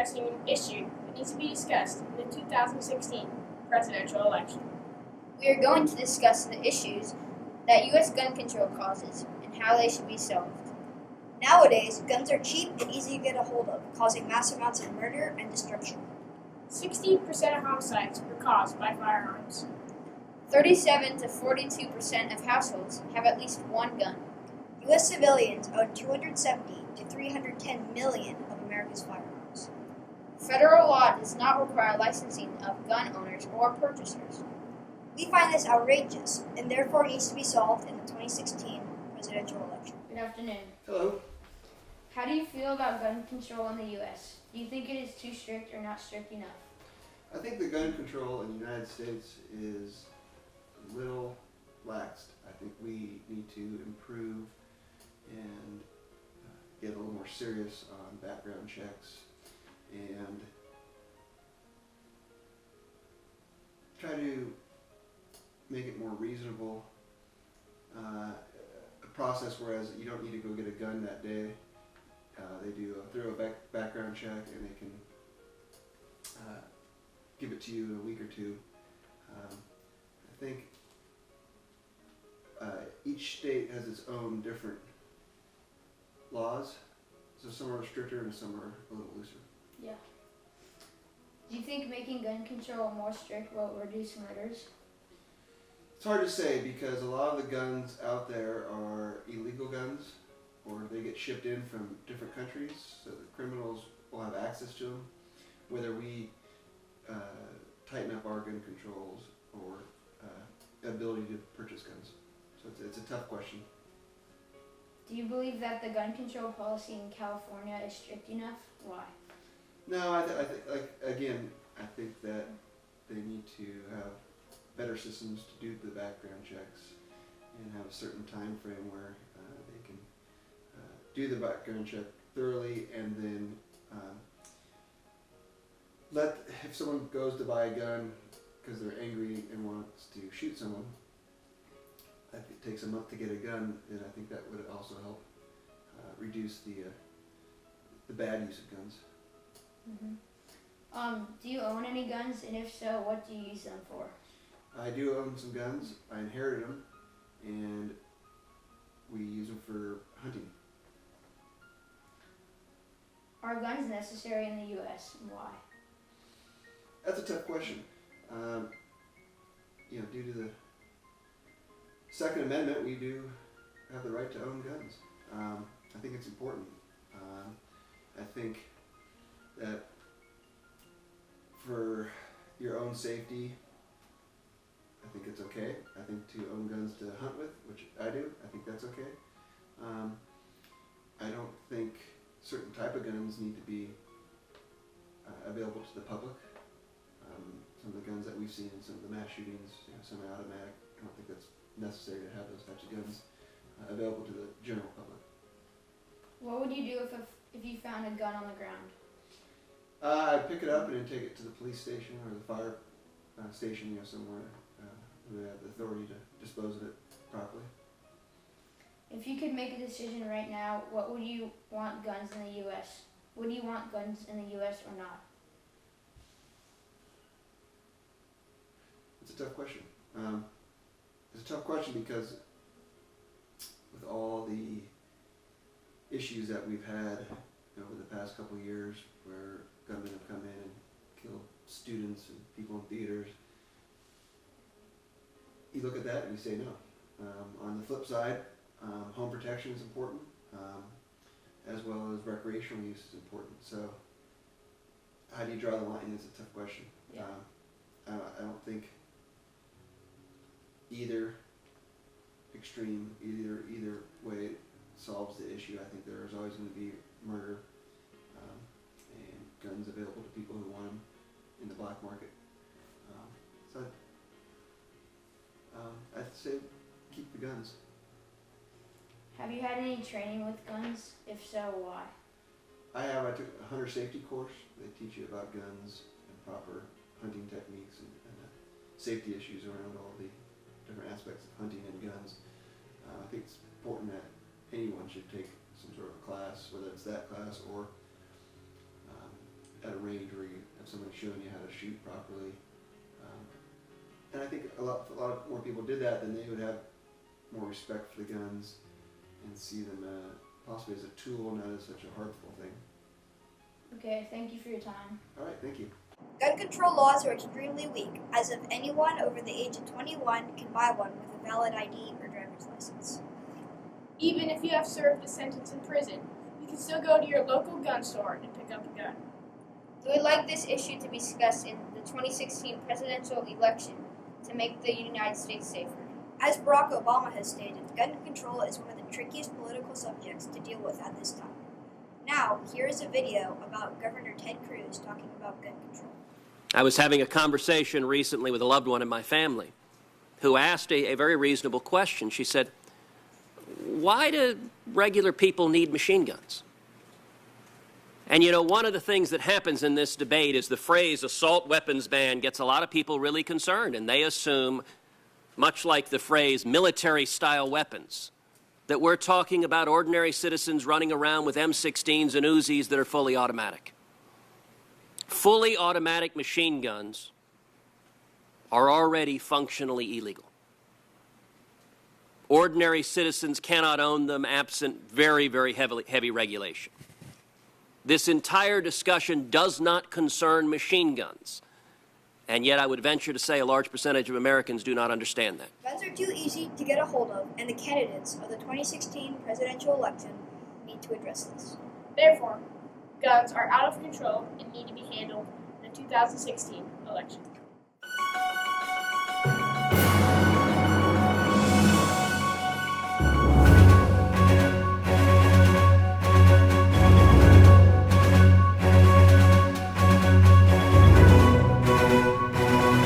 discussing an issue that needs to be discussed in the 2016 presidential election. We are going to discuss the issues that U.S. gun control causes and how they should be solved. Nowadays, guns are cheap and easy to get a hold of, causing mass amounts of murder and destruction. 60% of homicides are caused by firearms. 37 to 42% of households have at least one gun. U.S. civilians own 270 to 310 million of America's firearms. Federal law does not require licensing of gun owners or purchasers. We find this outrageous and therefore needs to be solved in the 2016 presidential election. Good afternoon. Hello. How do you feel about gun control in the U.S.? Do you think it is too strict or not strict enough? I think the gun control in the United States is a little laxed. I think we need to improve and get a little more serious on background checks and try to make it more reasonable. A process whereas you don't need to go get a gun that day. They do a thorough background check and they can give it to you in a week or two. I think each state has its own different laws, so some are stricter and some are a little looser. Yeah. Do you think making gun control more strict will reduce murders? It's hard to say because a lot of the guns out there are illegal guns or they get shipped in from different countries, so the criminals will have access to them. Whether we tighten up our gun controls or ability to purchase guns. So it's a tough question. Do you believe that the gun control policy in California is strict enough? Why? No, I think that they need to have better systems to do the background checks and have a certain time frame where they can do the background check thoroughly and then if someone goes to buy a gun because they're angry and wants to shoot someone, if it takes a month to get a gun, then I think that would also help reduce the bad use of guns. Mm-hmm. Do you own any guns, and if so, what do you use them for? I do own some guns. I inherited them, and we use them for hunting. Are guns necessary in the U.S. and why? That's a tough question. Due to the Second Amendment, we do have the right to own guns. I think it's important. I think that for your own safety, I think it's okay. I think to own guns to hunt with, which I do, I think that's okay. I don't think certain type of guns need to be available to the public. Some of the guns that we've seen in some of the mass shootings, semi-automatic, I don't think that's necessary to have those types of guns available to the general public. What would you do if you found a gun on the ground? I'd pick it up and then take it to the police station or the fire station, somewhere who have the authority to dispose of it properly. If you could make a decision right now, what would you want guns in the U.S.? Would you want guns in the U.S. or not? It's a tough question. It's a tough question because with all the issues that we've had over the past couple of years where gunmen have come in and killed students and people in theaters, you look at that and you say no. On the flip side, home protection is important, as well as recreational use is important. So how do you draw the line is a tough question. Yeah. I don't think either extreme, either way solves the issue. I think there's always going to be murder and guns available to people who want them in the black market. I'd say keep the guns. Have you had any training with guns? If so, why? I took a hunter safety course. They teach you about guns and proper hunting techniques and safety issues around all the different aspects of hunting and guns. I think it's important that anyone should take some sort of a class, whether it's that class or at a range where you have someone showing you how to shoot properly. And I think a lot more people did that, then they would have more respect for the guns and see them possibly as a tool, not as such a harmful thing. Okay, thank you for your time. All right, thank you. Gun control laws are extremely weak, as if anyone over the age of 21 can buy one with a valid ID or driver's license. Even if you have served a sentence in prison, you can still go to your local gun store and pick up a gun. We would like this issue to be discussed in the 2016 presidential election to make the United States safer. As Barack Obama has stated, gun control is one of the trickiest political subjects to deal with at this time. Now, here is a video about Governor Ted Cruz talking about gun control. I was having a conversation recently with a loved one in my family who asked a very reasonable question. She said, "Why do regular people need machine guns?" And you know, one of the things that happens in this debate is the phrase assault weapons ban gets a lot of people really concerned, and they assume, much like the phrase military-style weapons, that we're talking about ordinary citizens running around with M16s and Uzis that are fully automatic. Fully automatic machine guns are already functionally illegal. Ordinary citizens cannot own them absent very, very heavy regulation. This entire discussion does not concern machine guns, and yet I would venture to say a large percentage of Americans do not understand that. Guns are too easy to get a hold of, and the candidates of the 2016 presidential election need to address this. Therefore, guns are out of control and need to be handled in the 2016 election.